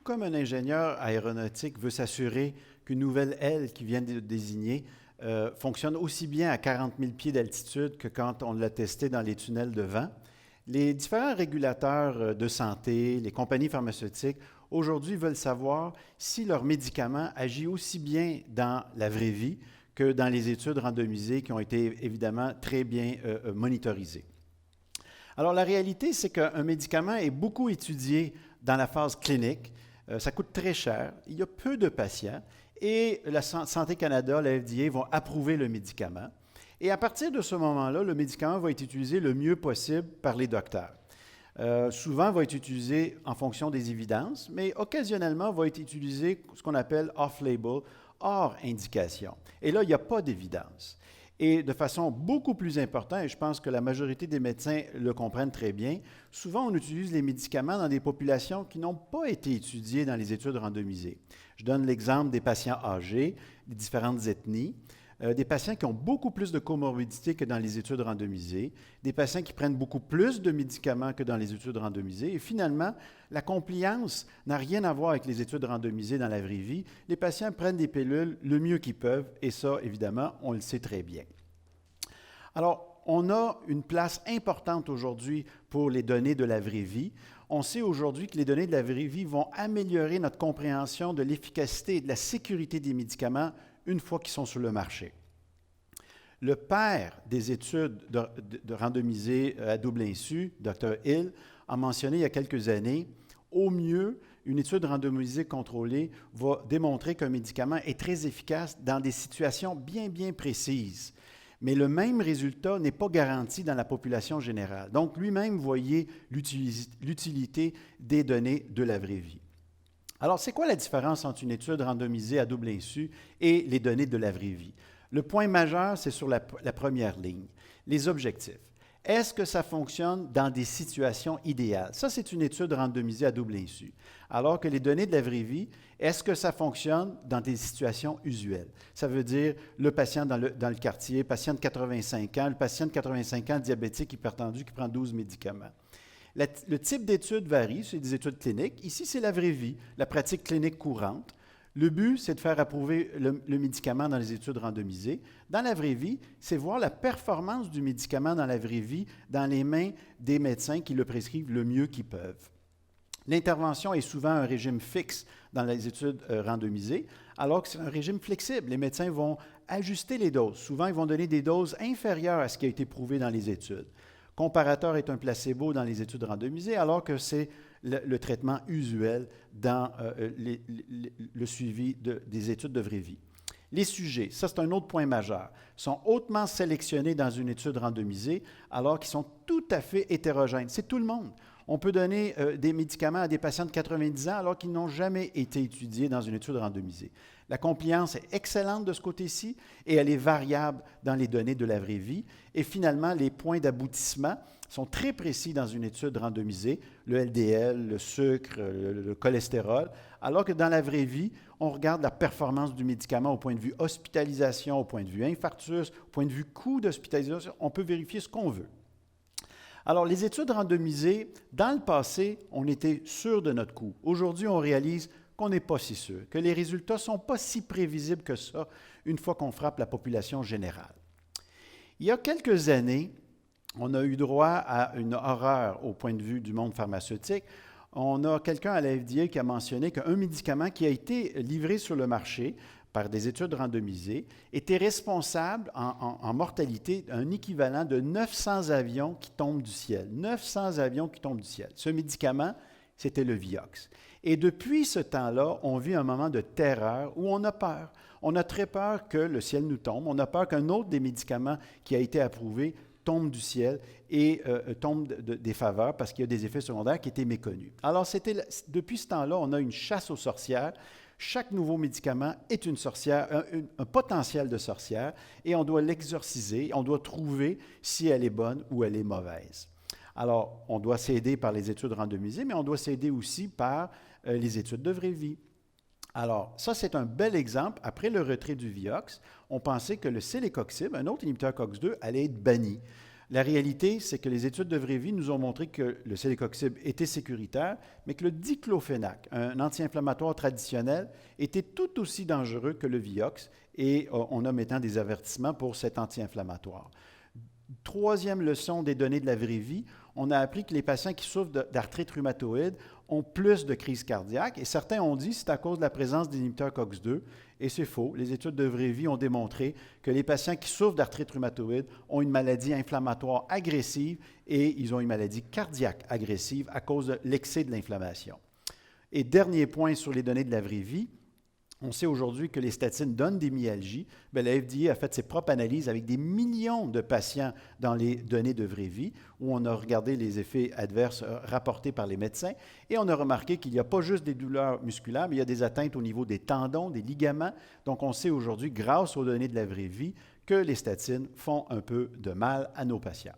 comme un ingénieur aéronautique veut s'assurer qu'une nouvelle aile qui vient de désigner fonctionne aussi bien à 40 000 pieds d'altitude que quand on l'a testé dans les tunnels de vent, les différents régulateurs de santé, les compagnies pharmaceutiques, aujourd'hui veulent savoir si leur médicament agit aussi bien dans la vraie vie que dans les études randomisées qui ont été évidemment très bien monitorisées. Alors la réalité, c'est qu'un médicament est beaucoup étudié dans la phase clinique. Ça coûte très cher, il y a peu de patients et la Santé Canada, la FDA vont approuver le médicament. Et à partir de ce moment-là, le médicament va être utilisé le mieux possible par les docteurs. Souvent, va être utilisé en fonction des évidences, mais occasionnellement, va être utilisé ce qu'on appelle off-label, hors indication. Et là, il n'y a pas d'évidence. Et de façon beaucoup plus importante, et je pense que la majorité des médecins le comprennent très bien, souvent on utilise les médicaments dans des populations qui n'ont pas été étudiées dans les études randomisées. Je donne l'exemple des patients âgés, des différentes ethnies, des patients qui ont beaucoup plus de comorbidités que dans les études randomisées, des patients qui prennent beaucoup plus de médicaments que dans les études randomisées. Et finalement, la compliance n'a rien à voir avec les études randomisées dans la vraie vie. Les patients prennent des pilules le mieux qu'ils peuvent, et ça, évidemment, on le sait très bien. Alors, on a une place importante aujourd'hui pour les données de la vraie vie. On sait aujourd'hui que les données de la vraie vie vont améliorer notre compréhension de l'efficacité et de la sécurité des médicaments une fois qu'ils sont sur le marché. Le père des études de randomisées à double insu, Dr. Hill, a mentionné il y a quelques années, au mieux, une étude randomisée contrôlée va démontrer qu'un médicament est très efficace dans des situations bien précises. Mais le même résultat n'est pas garanti dans la population générale. Donc, lui-même voyait l'utilité des données de la vraie vie. Alors, c'est quoi la différence entre une étude randomisée à double insu et les données de la vraie vie? Le point majeur, c'est sur la première ligne, les objectifs. Est-ce que ça fonctionne dans des situations idéales? Ça, c'est une étude randomisée à double insu. Alors que les données de la vraie vie, est-ce que ça fonctionne dans des situations usuelles? Ça veut dire le patient dans le quartier, patient de 85 ans, le patient de 85 ans diabétique hypertendu qui prend 12 médicaments. Le type d'études varie, c'est des études cliniques. Ici, c'est la vraie vie, la pratique clinique courante. Le but, c'est de faire approuver le médicament dans les études randomisées. Dans la vraie vie, c'est voir la performance du médicament dans la vraie vie dans les mains des médecins qui le prescrivent le mieux qu'ils peuvent. L'intervention est souvent un régime fixe dans les études randomisées, alors que c'est un régime flexible. Les médecins vont ajuster les doses. Souvent, ils vont donner des doses inférieures à ce qui a été prouvé dans les études. Comparateur est un placebo dans les études randomisées, alors que c'est le traitement usuel dans le suivi des études de vraie vie. Les sujets, ça c'est un autre point majeur, sont hautement sélectionnés dans une étude randomisée, alors qu'ils sont tout à fait hétérogènes. C'est tout le monde. On peut donner des médicaments à des patients de 90 ans alors qu'ils n'ont jamais été étudiés dans une étude randomisée. La compliance est excellente de ce côté-ci et elle est variable dans les données de la vraie vie. Et finalement, les points d'aboutissement sont très précis dans une étude randomisée, le LDL, le sucre, le cholestérol, alors que dans la vraie vie, on regarde la performance du médicament au point de vue hospitalisation, au point de vue infarctus, au point de vue coût d'hospitalisation. On peut vérifier ce qu'on veut. Alors, les études randomisées, dans le passé, on était sûr de notre coût. Aujourd'hui, on réalise qu'on n'est pas si sûr, que les résultats ne sont pas si prévisibles que ça une fois qu'on frappe la population générale. Il y a quelques années, on a eu droit à une horreur au point de vue du monde pharmaceutique. On a quelqu'un à la FDA qui a mentionné qu'un médicament qui a été livré sur le marché par des études randomisées était responsable en mortalité d'un équivalent de 900 avions qui tombent du ciel. 900 avions qui tombent du ciel. Ce médicament, c'était le Vioxx. Et depuis ce temps-là, on vit un moment de terreur où on a peur. On a très peur que le ciel nous tombe. On a peur qu'un autre des médicaments qui a été approuvé tombe du ciel et tombe des faveurs parce qu'il y a des effets secondaires qui étaient méconnus. Alors, depuis ce temps-là, on a une chasse aux sorcières. Chaque nouveau médicament est une sorcière, un potentiel de sorcière, et on doit l'exorciser, on doit trouver si elle est bonne ou elle est mauvaise. Alors, on doit s'aider par les études randomisées, mais on doit s'aider aussi par les études de vraie vie. Alors, ça, c'est un bel exemple. Après le retrait du Vioxx, on pensait que le célécoxib, un autre inhibiteur COX-2, allait être banni. La réalité, c'est que les études de vraie vie nous ont montré que le célicoxib était sécuritaire, mais que le diclofénac, un anti-inflammatoire traditionnel, était tout aussi dangereux que le Vioxx, et on a maintenant des avertissements pour cet anti-inflammatoire. Troisième leçon des données de la vraie vie, on a appris que les patients qui souffrent d'arthrite rhumatoïde ont plus de crises cardiaques, et certains ont dit que c'est à cause de la présence d'inhibiteurs COX-2, et c'est faux. Les études de vraie vie ont démontré que les patients qui souffrent d'arthrite rhumatoïde ont une maladie inflammatoire agressive et ils ont une maladie cardiaque agressive à cause de l'excès de l'inflammation. Et dernier point sur les données de la vraie vie, on sait aujourd'hui que les statines donnent des myalgies. Bien, la FDA a fait ses propres analyses avec des millions de patients dans les données de vraie vie, où on a regardé les effets adverses rapportés par les médecins, et on a remarqué qu'il n'y a pas juste des douleurs musculaires, mais il y a des atteintes au niveau des tendons, des ligaments. Donc, on sait aujourd'hui, grâce aux données de la vraie vie, que les statines font un peu de mal à nos patients.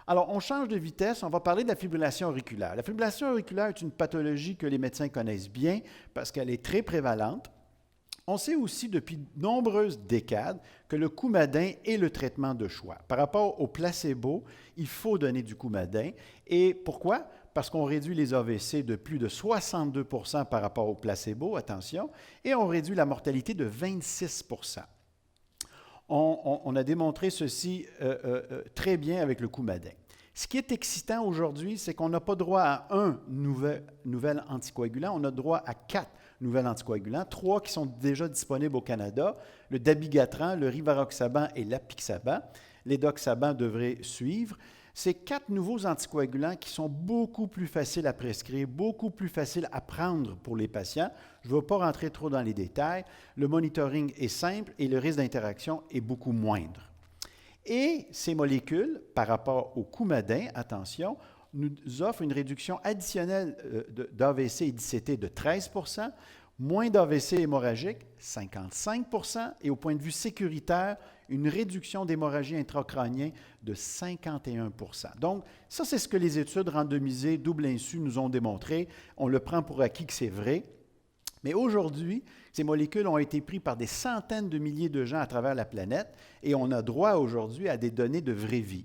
Alors, on change de vitesse, on va parler de la fibrillation auriculaire. La fibrillation auriculaire est une pathologie que les médecins connaissent bien parce qu'elle est très prévalente. On sait aussi depuis de nombreuses décades que le Coumadin est le traitement de choix. Par rapport au placebo, il faut donner du Coumadin. Et pourquoi? Parce qu'on réduit les AVC de plus de 62 % par rapport au placebo, attention, et on réduit la mortalité de 26 %. On a démontré ceci très bien avec le Coumadin. Ce qui est excitant aujourd'hui, c'est qu'on n'a pas droit à un nouvel anticoagulant, on a droit à 4 nouvelles anticoagulants, 3 qui sont déjà disponibles au Canada, le dabigatran, le rivaroxaban et l'apixaban. L'édoxaban devrait suivre. Ces 4 nouveaux anticoagulants qui sont beaucoup plus faciles à prescrire, beaucoup plus faciles à prendre pour les patients. Je ne veux pas rentrer trop dans les détails. Le monitoring est simple et le risque d'interaction est beaucoup moindre. Et ces molécules, par rapport au Coumadin, attention, nous offrent une réduction additionnelle d'AVC et d'ICT de 13 %, moins d'AVC hémorragique, 55 %, et au point de vue sécuritaire, une réduction d'hémorragie intracrânienne de 51 %. Donc, ça, c'est ce que les études randomisées double insu nous ont démontré. On le prend pour acquis que c'est vrai. Mais aujourd'hui, ces molécules ont été prises par des centaines de milliers de gens à travers la planète et on a droit aujourd'hui à des données de vraie vie.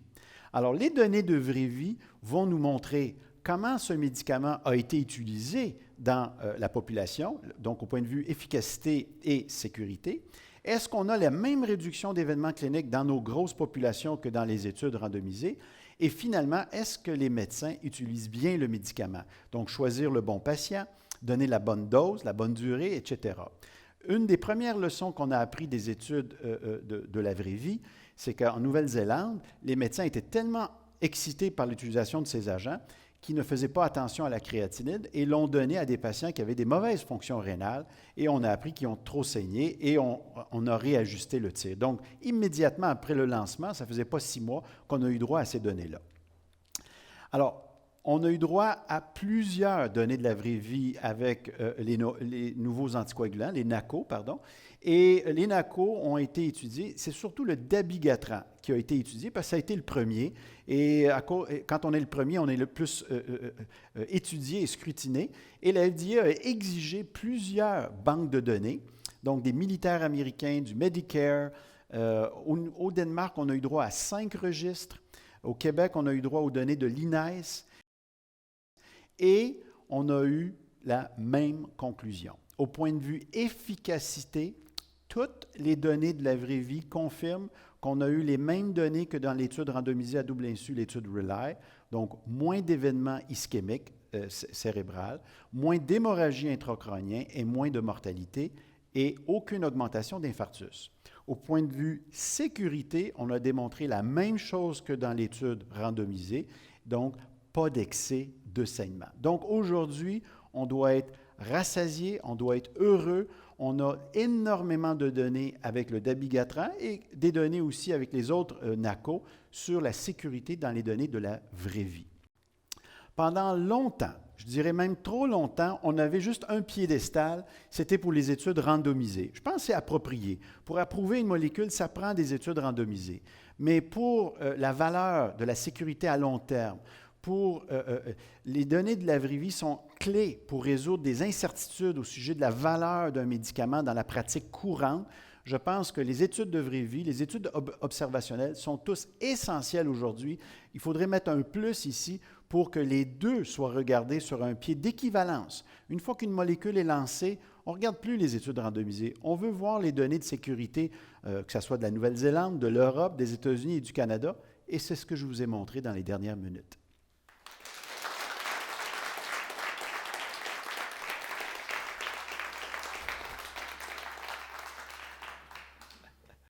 Alors, les données de vraie vie vont nous montrer comment ce médicament a été utilisé dans la population, donc au point de vue efficacité et sécurité. Est-ce qu'on a la même réduction d'événements cliniques dans nos grosses populations que dans les études randomisées? Et finalement, est-ce que les médecins utilisent bien le médicament? Donc, choisir le bon patient, donner la bonne dose, la bonne durée, etc. Une des premières leçons qu'on a apprises des études de la vraie vie, c'est qu'en Nouvelle-Zélande, les médecins étaient tellement excités par l'utilisation de ces agents qu'ils ne faisaient pas attention à la créatinine et l'ont donné à des patients qui avaient des mauvaises fonctions rénales et on a appris qu'ils ont trop saigné et on a réajusté le tir. Donc, immédiatement après le lancement, ça ne faisait pas 6 mois qu'on a eu droit à ces données-là. Alors, on a eu droit à plusieurs données de la vraie vie avec les nouveaux anticoagulants, les NACO, pardon. Et les NACO ont été étudiés. C'est surtout le dabigatran qui a été étudié parce que ça a été le premier. Et quand on est le premier, on est le plus étudié et scrutiné. Et la FDA a exigé plusieurs banques de données, donc des militaires américains, du Medicare. Au Danemark, on a eu droit à 5 registres. Au Québec, on a eu droit aux données de l'INES. Et on a eu la même conclusion. Au point de vue efficacité, toutes les données de la vraie vie confirment qu'on a eu les mêmes données que dans l'étude randomisée à double insu, l'étude RELY, donc moins d'événements ischémiques cérébrales, moins d'hémorragie intracrânienne et moins de mortalité et aucune augmentation d'infarctus. Au point de vue sécurité, on a démontré la même chose que dans l'étude randomisée, donc pas d'excès de saignement. Donc aujourd'hui, on doit être rassasié, on doit être heureux. On a énormément de données avec le dabigatran et des données aussi avec les autres NACO sur la sécurité dans les données de la vraie vie. Pendant longtemps, je dirais même trop longtemps, on avait juste un piédestal, c'était pour les études randomisées. Je pense que c'est approprié. Pour approuver une molécule, ça prend des études randomisées. Mais pour la valeur de la sécurité à long terme, les données de la vraie vie sont clés pour résoudre des incertitudes au sujet de la valeur d'un médicament dans la pratique courante. Je pense que les études de vraie vie, les études observationnelles sont tous essentielles aujourd'hui. Il faudrait mettre un plus ici pour que les deux soient regardés sur un pied d'équivalence. Une fois qu'une molécule est lancée, on ne regarde plus les études randomisées. On veut voir les données de sécurité, que ce soit de la Nouvelle-Zélande, de l'Europe, des États-Unis et du Canada, et c'est ce que je vous ai montré dans les dernières minutes.